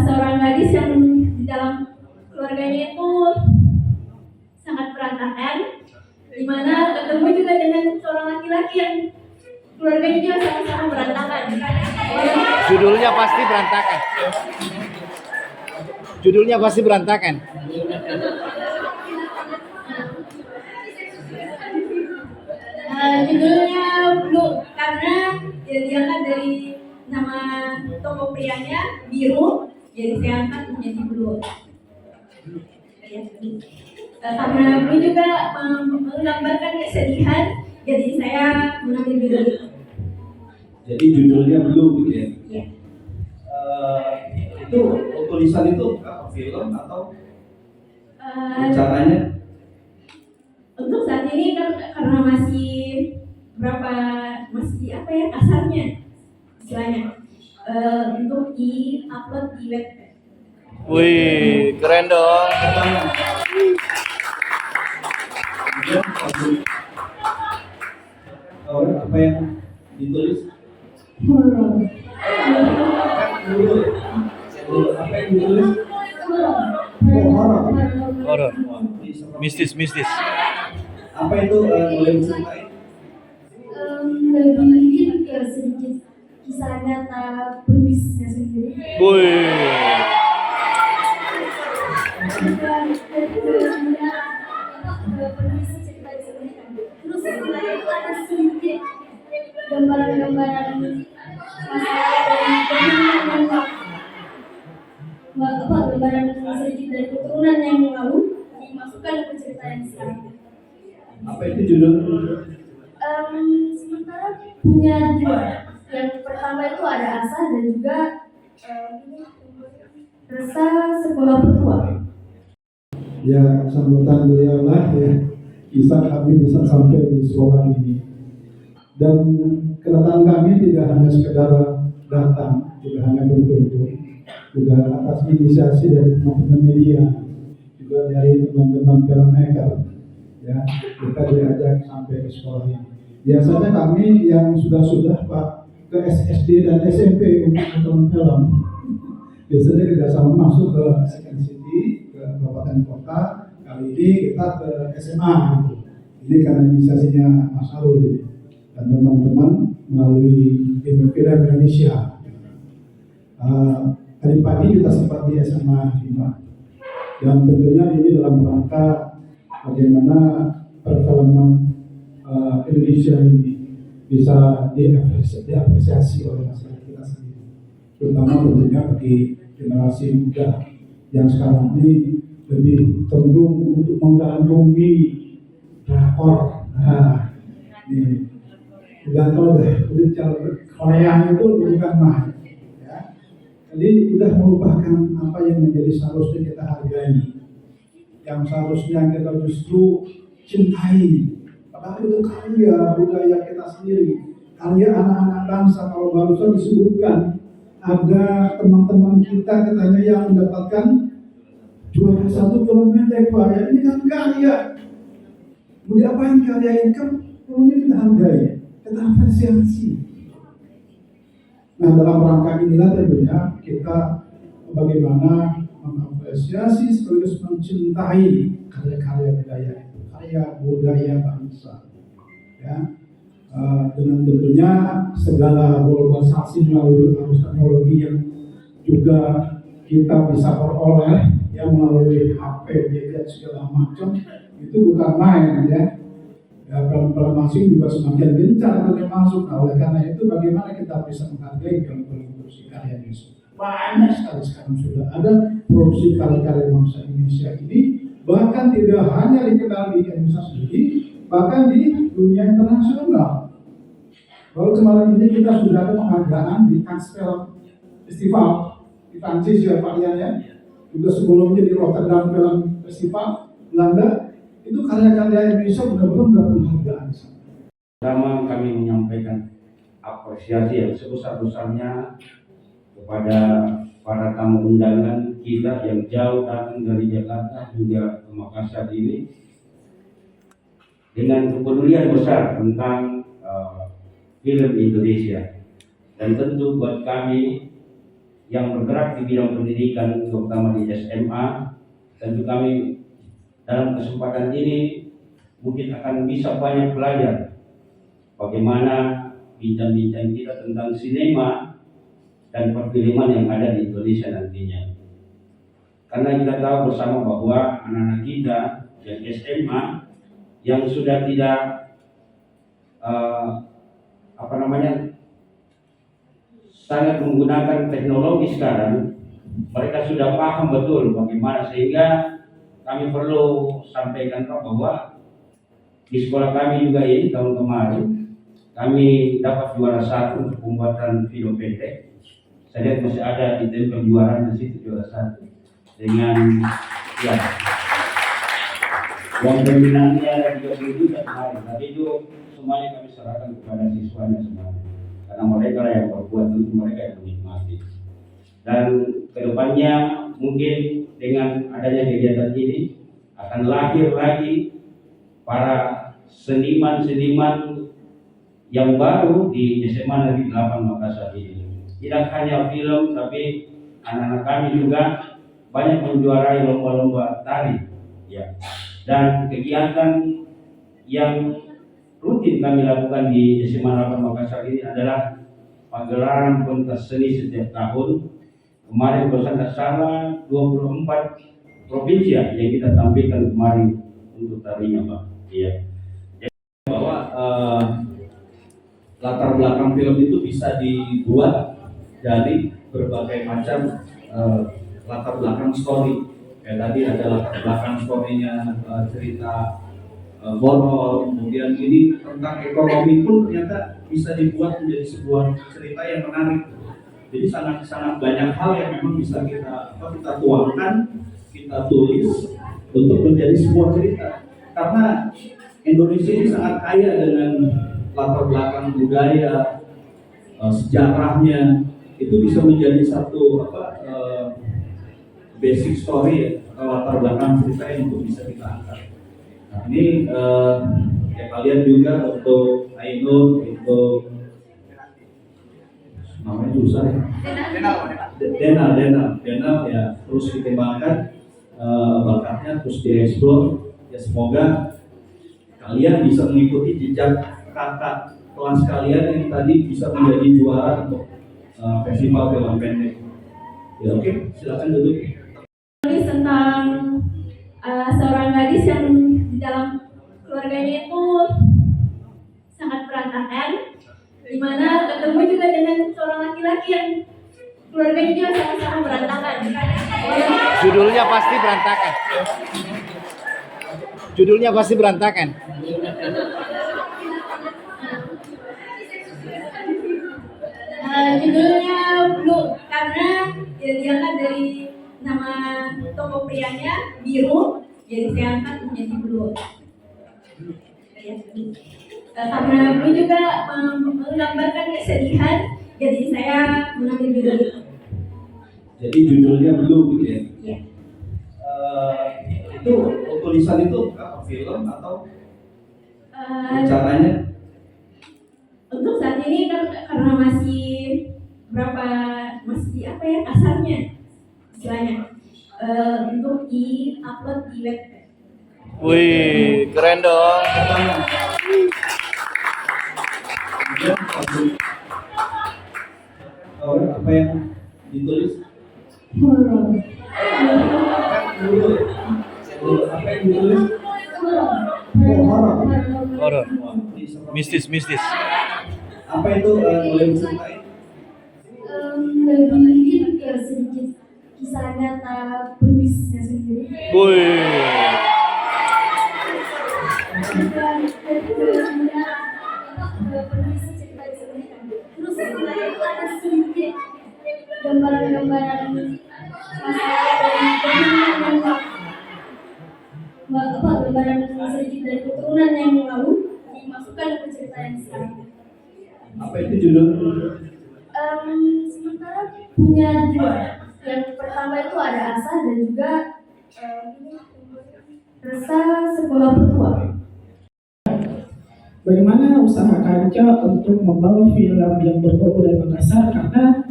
Seorang gadis yang di dalam keluarganya itu sangat berantakan, di mana ketemu juga dengan seorang laki-laki yang keluarganya juga sama-sama berantakan. Judulnya pasti berantakan. Judulnya pasti berantakan. Judulnya Blue karena dia kan dari nama toko prianya biru, jadi saya angkat menjadi Blue. Karena Blue juga menggambarkan kesedihan, jadi saya mengambil judul itu. Jadi judulnya Blue gitu ya? Iya. Itu tulisan itu apa, film atau caranya? Untuk saat ini kan karena masih apa ya kasarnya istilahnya, untuk di-upload di web. Wih, keren dong. Apa yang ditulis? Apa yang ditulis? Horor. Mistis. Apa itu, boleh diceritain? Lebih ke sedikit kisah nyata penulisnya sendiri. Wih. Penulis cerita di sini kan. Terus setelah itu ada sedikit gambaran-gambaran gambaran sedikit dari keturunan yang lalu dimasukkan ke cerita yang sekarang. Apa itu judulnya? Sementara punya dua. Yang pertama itu ada Asa dan juga Rasa Sekolah Bertua. Ya, sambutan beliau lah ya, kisah kami bisa sampai di sekolah ini. Dan kedatangan kami tidak hanya sekedar datang, tidak hanya berkunjung, juga atas inisiasi dari teman-teman media, juga dari teman-teman filmmaker. Ya, kita diajak sampai ke sekolah ini. Biasanya kami yang sudah Pak ke SD dan SMP untuk nonton film, biasanya kita sama masuk ke Second City, ke kabupaten kota. Kali ini kita ke SMA gitu. Ini karena inisiasinya Mas Arul ini dan teman-teman melalui Film Indonesia. Tadi pagi kita sempat di SMA 5 dan tentunya ini dalam rangka bagaimana perfilman Indonesia ini bisa diapresiasi oleh masyarakat kita sendiri, terutama tentunya bagi generasi muda yang sekarang ini lebih cenderung untuk menggandrungi drakor. Nah, Nih, udah tau deh, Korea itu bukan main. Ya. Jadi udah merupakan apa yang menjadi seharusnya kita hargai, yang seharusnya kita justru cintai. Padahal itu karya budaya kita sendiri, karya anak-anak bangsa. Kalau barusan disebutkan ada teman-teman kita katanya yang mendapatkan juara 1 film pendek, Pak. Ya, ini kan karya. Mau diapain karya ini kan? Perlunya kita hargai, kita apresiasi. Nah, dalam rangka inilah tentunya kita bagaimana mengapresiasi sekaligus mencintai karya-karya budaya bangsa. Ya, dengan tentunya segala globalisasi melalui arus teknologi yang juga kita bisa peroleh yang melalui HP, gadget segala macam, itu bukan main ya. Film-film asing juga semakin gencar untuk masuk. Nah, oleh karena itu bagaimana kita bisa menghargai film-film produksi karya Indonesia. Banyak sekali sekarang sudah ada produksi karya-karya bangsa Indonesia ini, bahkan tidak hanya dikenal di Indonesia sendiri, bahkan di dunia internasional. Lalu kemarin ini kita sudah ada penghargaan di Cannes Film Festival di Prancis ya Pak Ian ya. Juga sebelumnya di Rotterdam Film Festival Belanda. Itu karya-karya Indonesia benar-benar mendapat penghargaan. Pertama kami menyampaikan apresiasi yang sebesar-besarnya kepada para tamu undangan kita yang jauh datang dari Jakarta hingga ke Makassar ini dengan kepedulian besar tentang film Indonesia. Dan tentu buat kami yang bergerak di bidang pendidikan, terutama di SMA, tentu kami dalam kesempatan ini mungkin akan bisa banyak belajar bagaimana bincang-bincang kita tentang sinema dan perfilman yang ada di Indonesia nantinya. Karena kita tahu bersama bahwa anak-anak kita yang SMA yang sudah tidak sangat menggunakan teknologi sekarang, mereka sudah paham betul bagaimana, sehingga kami perlu sampaikan bahwa di sekolah kami juga ini tahun kemarin kami dapat juara 1 untuk pembuatan video pendek. Saya lihat masih ada di tempel juara di situ, juara 1 dengan ya uang peminatnya ada 30 juta kemarin. Tapi itu semuanya kami serahkan kepada siswanya semuanya, karena mereka yang berbuat, tentu mereka yang menikmati. Dan kedepannya mungkin dengan adanya kegiatan ini akan lahir lagi para seniman-seniman yang baru di SMA Negeri 8 Makassar ini. Tidak hanya film, tapi anak-anak kami juga banyak menjuarai lomba-lomba tari, ya. Dan kegiatan yang rutin kami lakukan di SMA 8 Makassar ini adalah pagelaran pentas seni setiap tahun. Kemarin kalau tidak salah 24 provinsi yang kita tampilkan kemarin untuk tarinya, Pak. Iya. Bahwa latar belakang film itu bisa dibuat dari berbagai macam latar belakang story. Kayak tadi ada latar belakang storynya cerita horor, kemudian ini tentang ekonomi pun ternyata bisa dibuat menjadi sebuah cerita yang menarik. Jadi sangat banyak hal yang memang bisa kita tuangkan, kita tulis untuk menjadi sebuah cerita. Karena Indonesia ini sangat kaya dengan latar belakang budaya, sejarahnya, itu bisa menjadi satu basic story atau latar belakang cerita yang untuk bisa kita angkat. Nah ini ya kalian juga untuk Ainun, untuk namanya susah ya. Denal ya, terus dikembangkan bakatnya, terus dieksplor. Ya semoga kalian bisa mengikuti jejak kakak kelas kalian yang tadi bisa menjadi juara untuk festival film pendek. Ya oke, silakan duduk. Tulis tentang seorang gadis yang di dalam keluarganya itu sangat berantakan, di mana ketemu juga dengan seorang laki-laki yang keluarganya juga sama-sama berantakan. Judulnya pasti berantakan. Judulnya pasti berantakan. Judulnya Blue karena diangkat dari nama toko prianya biru, jadi saya angkat menjadi Blue. Ya. Karena Blue juga menggambarkan kesedihan, jadi saya mengambil judul itu. Jadi judulnya Blue gitu ya. Ya. Itu tulisan itu apa, film atau Eh, rencananya? Untuk saat ini kan karena masih apa ya kasarnya istilahnya, untuk di upload di web. Wih, keren dong. Tahu apa yang ditulis? Apa yang ditulis? Horor. Mistis. Apa itu, boleh diceritain? Lebih ke sedikit kisah nyata penulisnya sendiri. Wih. Terus sebenarnya itu ada sedikit gambaran-gambaran gambaran sedikit dari keturunan yang lalu dimasukkan ke cerita yang sekarang. Apa itu judul? Sementara punya dua. Yang pertama itu ada Asa dan juga Rasa Sekolah Bertua. Bagaimana usaha Kanca untuk membawa film yang berbau budaya Makassar, karena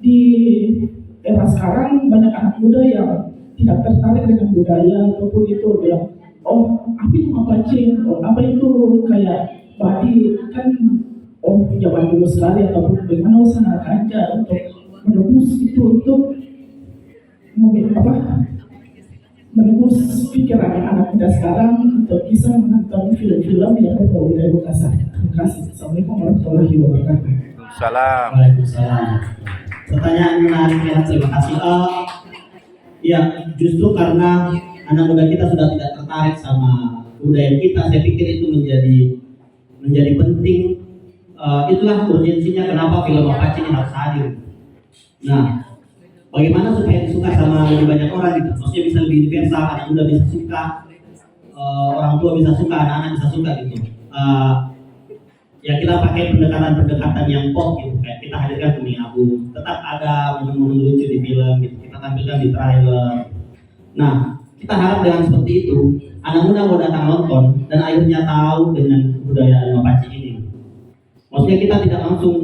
di era sekarang banyak anak muda yang tidak tertarik dengan budaya ataupun itu bilang, oh apa itu mapancing, oh apa itu kayak badi kan, oh zaman dulu sekali, ataupun bagaimana usaha Kanca untuk menembus itu, untuk menembus pikiran anak muda sekarang untuk bisa menonton film-film yang berbau budaya Makassar. Terima kasih. Assalamualaikum warahmatullahi wabarakatuh. Salam. Waalaikumsalam. Pertanyaan menarik ya, terima kasih. Ya, justru karena anak muda kita sudah tidak tertarik sama budaya kita, saya pikir itu menjadi penting. Itulah urgensinya kenapa film Mapaci ini harus hadir. Nah, bagaimana supaya disuka sama lebih banyak orang gitu? Maksudnya bisa lebih universal, anak muda bisa suka, orang tua bisa suka, anak-anak bisa suka gitu. Ya kita pakai pendekatan yang pop gitu, kayak kita hadirkan Kuning Abu, tetap ada momen-momen lucu di film gitu, kita tampilkan di trailer. Nah, kita harap dengan seperti itu anak muda mau datang nonton dan akhirnya tahu dengan budaya Mapaci ini. Maksudnya kita tidak langsung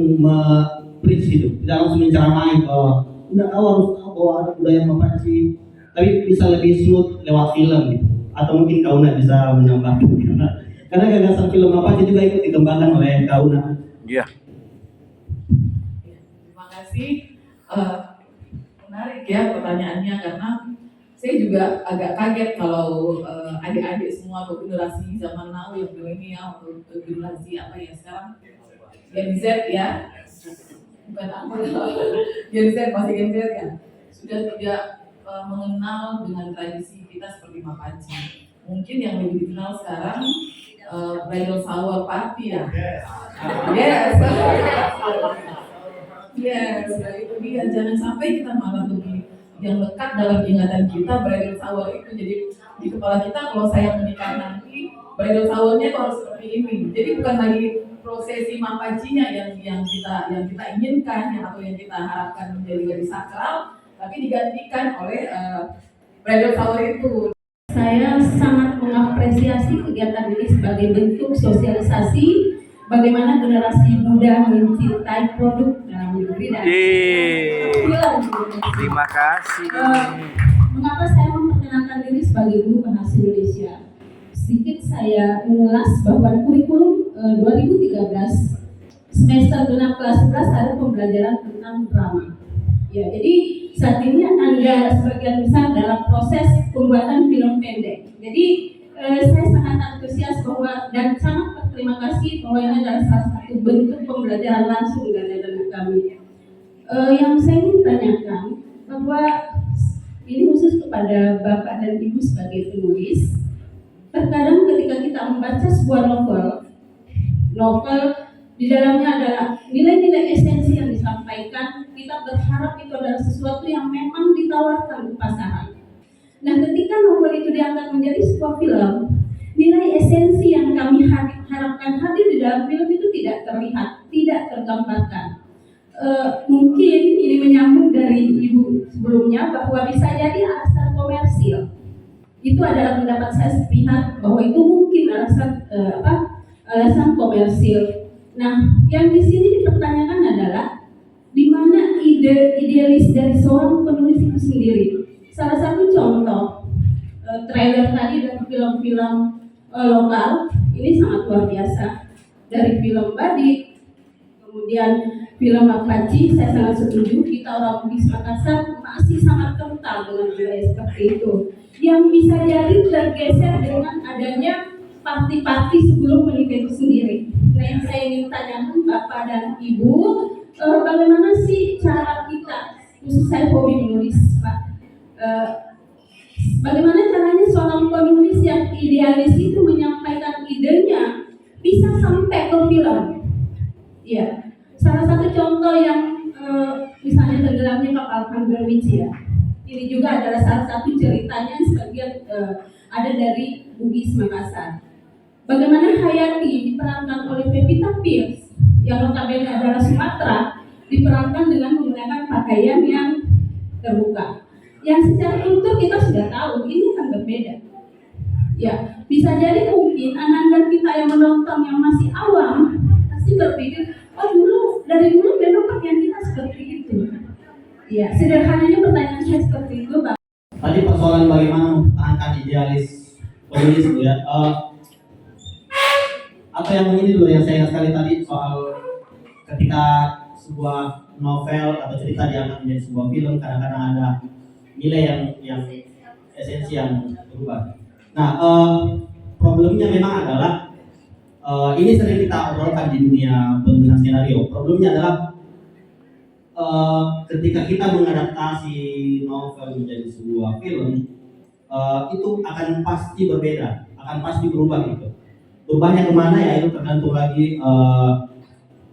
preach gitu, tidak langsung menceramai bahwa udah tahu harus tahu bahwa ada budaya Mapaci, tapi bisa lebih smooth lewat film gitu. Atau mungkin Kauna bisa menambahkan karena gagasan film Mapaci juga ikut dikembangkan oleh Kauna. Iya. Terima kasih. Menarik ya pertanyaannya, karena saya juga agak kaget kalau adik-adik semua atau generasi zaman now yang milenial atau generasi apa ya sekarang Gen Z ya, bukan apa Gen Z, masih Gen Z ya, sudah tidak mengenal dengan tradisi kita seperti Mapaci. Mungkin yang lebih dikenal sekarang bridal shower party ya. Yes. Yes, itu dia. Jangan sampai kita malah lebih yang lekat dalam ingatan kita bridal shower itu. Jadi di kepala kita kalau saya menikah nanti bridal showernya itu harus seperti ini. Jadi bukan lagi prosesi Mapacinya yang kita inginkan, atau yang kita harapkan menjadi lebih sakral, tapi digantikan oleh bridal shower itu. Saya sangat mengapresiasi kegiatan ini sebagai bentuk sosialisasi bagaimana generasi muda mencintai produk dalam negeri dan film. Terima kasih. Mengapa saya memperkenalkan diri sebagai guru bahasa Indonesia? Sedikit saya mengulas bahwa kurikulum 2013 semester 6 kelas 11 ada pembelajaran tentang drama. Ya, jadi saat ini Anda sebagian besar dalam proses pembuatan film pendek. Jadi saya sangat antusias bahwa dan sangat berterima kasih bahwa ini adalah salah satu bentuk pembelajaran langsung dari anak kami. Yang saya ingin tanyakan bahwa ini khusus kepada Bapak dan Ibu sebagai penulis. terkadang ketika kita membaca sebuah novel di dalamnya adalah nilai-nilai esensi yang disampaikan, kita berharap itu adalah sesuatu yang memang ditawarkan di pasaran. Nah, ketika novel itu diangkat menjadi sebuah film, nilai esensi yang kami harapkan hadir di dalam film itu tidak terlihat, tidak tergambarkan. Mungkin ini menyambung dari Ibu sebelumnya bahwa bisa jadi alasan komersil. Itu adalah pendapat saya sepihak bahwa itu mungkin alasan komersil. Nah, yang di sini dipertanyakan adalah di mana ide idealis dari seorang penulis itu sendiri. Salah satu contoh trailer tadi dari film-film lokal ini sangat luar biasa. Dari film Badik, kemudian film Apache, saya sangat setuju. Kita orang Bugis Makassar masih sangat kental dengan budaya seperti itu. Yang bisa jadi tergeser dengan adanya parti-parti sebelum menikah itu sendiri. Nah, yang saya ingin tanyakan Bapak dan Ibu, bagaimana sih cara kita, khusus saya hobi menulis, Pak, bagaimana caranya seorang penulis yang idealis itu menyampaikan idenya bisa sampai ke film? Ya, salah satu contoh yang misalnya tenggelamnya kapal Hanberwich ya. Ini juga adalah salah satu ceritanya yang sebagian ada dari Bugis Makassar. Bagaimana Hayati diperankan oleh Pevita Pierce yang notabene adalah Sumatera, diperankan dengan menggunakan pakaian yang terbuka. Yang secara kultur kita sudah tahu ini akan berbeda. Ya, bisa jadi mungkin anak-anak kita yang menonton yang masih awam pasti berpikir, oh dari dulu memang pakaian kita seperti itu. Ya, sederhananya pertanyaan saya seperti itu, Pak. Tadi persoalan bagaimana mempertahankan idealis penulis ya. Apa yang ini dulu yang saya ingat sekali tadi soal ketika sebuah novel atau cerita diangkat menjadi sebuah film, kadang-kadang ada nilai yang esensi yang berubah. Nah, problemnya memang adalah ini sering kita obrolkan di dunia penulisan skenario. Problemnya adalah ketika kita mengadaptasi novel menjadi sebuah film, itu akan pasti berbeda, akan pasti berubah gitu. Berubahnya kemana ya itu tergantung lagi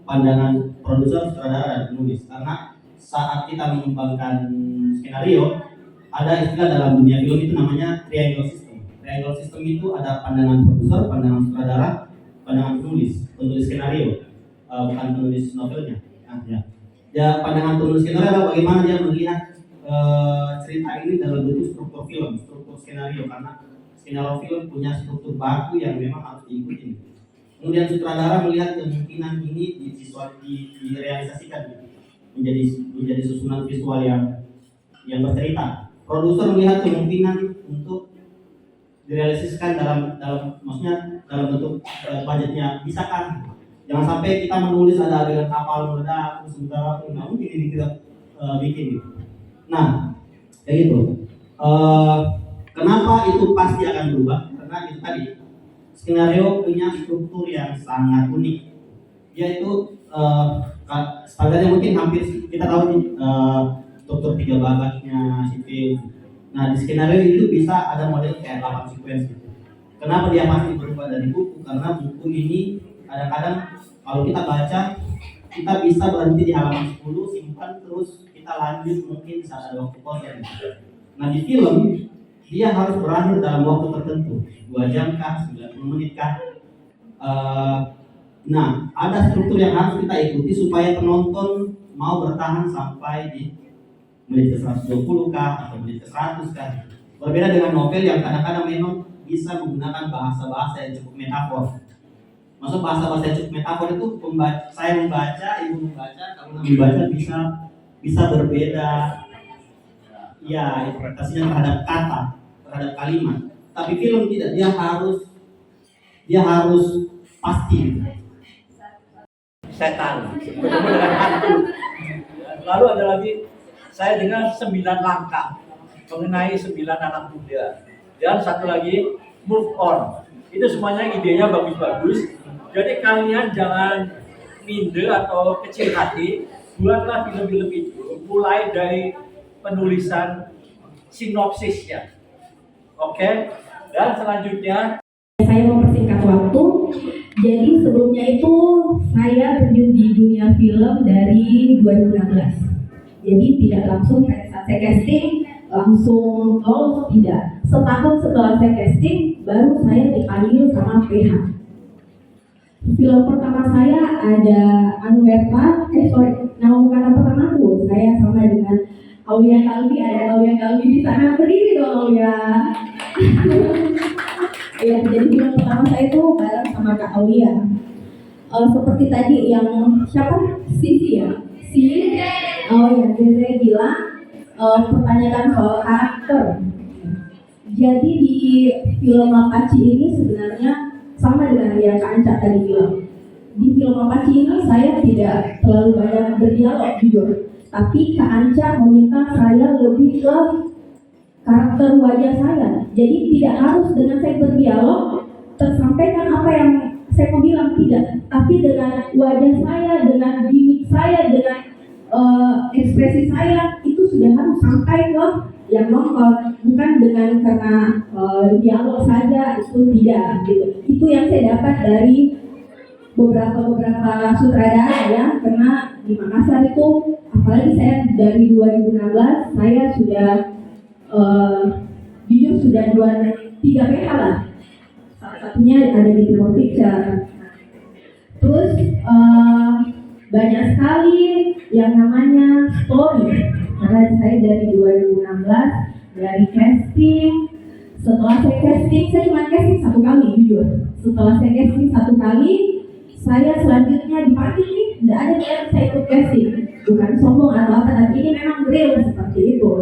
pandangan produser, sutradara, dan penulis. Karena saat kita mengembangkan skenario, ada istilah dalam dunia film itu namanya triangle system. Triangle system itu ada pandangan produser, pandangan sutradara, pandangan penulis skenario, bukan penulis novelnya. Nah, ya pandangan penulis skenario adalah bagaimana dia melihat cerita ini dalam bentuk struktur film, struktur skenario, karena skenario film punya struktur baku yang memang harus diikuti. Kemudian sutradara melihat kemungkinan ini direalisasikan menjadi susunan visual yang bercerita. Produser melihat kemungkinan untuk direalisasikan dalam maksudnya dalam bentuk budgetnya bisakah. Jangan sampai kita menulis ada adegan kapal meledak sementara nggak mungkin ini kita bikin gitu. Nah, kayak gitu. Kenapa itu pasti akan berubah? Karena itu tadi skenario punya struktur yang sangat unik. Yaitu standarnya mungkin hampir kita tahu nih struktur 3 babaknya sipil. Nah, di skenario itu bisa ada model kayak 8 sequence gitu. Kenapa dia pasti berubah dari buku? Karena buku ini kadang-kadang kalau kita baca kita bisa berhenti di halaman 10, simpan terus kita lanjut mungkin saat ada waktu kosong. Nah, di film dia harus berakhir dalam waktu tertentu, 2 jam kah, 90 menit kah. Nah, ada struktur yang harus kita ikuti supaya penonton mau bertahan sampai di menit ke 120 kah, atau menit ke 100 kah. Berbeda dengan novel yang kadang-kadang memang bisa menggunakan bahasa-bahasa yang cukup metafor. Maksud bahasa-bahasa yang cukup metafor itu saya membaca, ibu membaca, kalau membaca bisa berbeda. Ya, interpretasinya terhadap kata, terhadap kalimat. Tapi film tidak, dia harus pasti. Setan bertemu dengan hantu. Lalu ada lagi saya dengar 9 langkah mengenai 9 anak muda. Dan satu lagi move on. Itu semuanya idenya bagus-bagus. Jadi kalian jangan minder atau kecil hati. Buatlah film-film itu mulai dari penulisan sinopsisnya. Oke? Dan selanjutnya Saya mempersingkat waktu. Jadi sebelumnya itu saya terjun di dunia film dari 2016. Jadi tidak langsung pada saat saya casting langsung lolos, tidak. Setahun setelah saya casting baru saya dipanggil sama PH. Film pertama saya ada Anumerta, nama bukan pertamaku. Saya sama dengan Aulia Kalbi, ada Aulia Kalbi di sana, berdiri dong Aulia. Ya, jadi film pertama saya itu bareng sama Kak Aulia. Seperti tadi yang siapa? Sisi ya? Oh ya, Zeze bilang pertanyakan soal karakter. Jadi di film Apache ini sebenarnya sama dengan yang Kak Anca tadi bilang. Di film Apache ini saya tidak terlalu banyak berdialog jujur, tapi Kak Anca meminta saya lebih ke karakter wajah saya. Jadi tidak harus dengan saya berdialog tersampaikan apa yang saya mau bilang, tidak, tapi dengan wajah saya, dengan gimmick saya, dengan ekspresi saya itu sudah harus sampai ke yang nonton, bukan dengan karena dialog saja, itu tidak gitu. Itu yang saya dapat dari beberapa sutradara ya, karena di Makassar itu apalagi saya dari 2016 saya sudah jujur sudah 3 PH lah, salah satunya ada di Timur Picture. Terus banyak sekali yang namanya story, karena saya dari 2016 dari casting. Setelah saya casting, saya cuma casting 1 kali jujur. Setelah saya casting 1 kali, saya selanjutnya dipanggil nih, tidak ada yang saya ikut casting. Bukan sombong atau apa, tapi ini memang real seperti itu.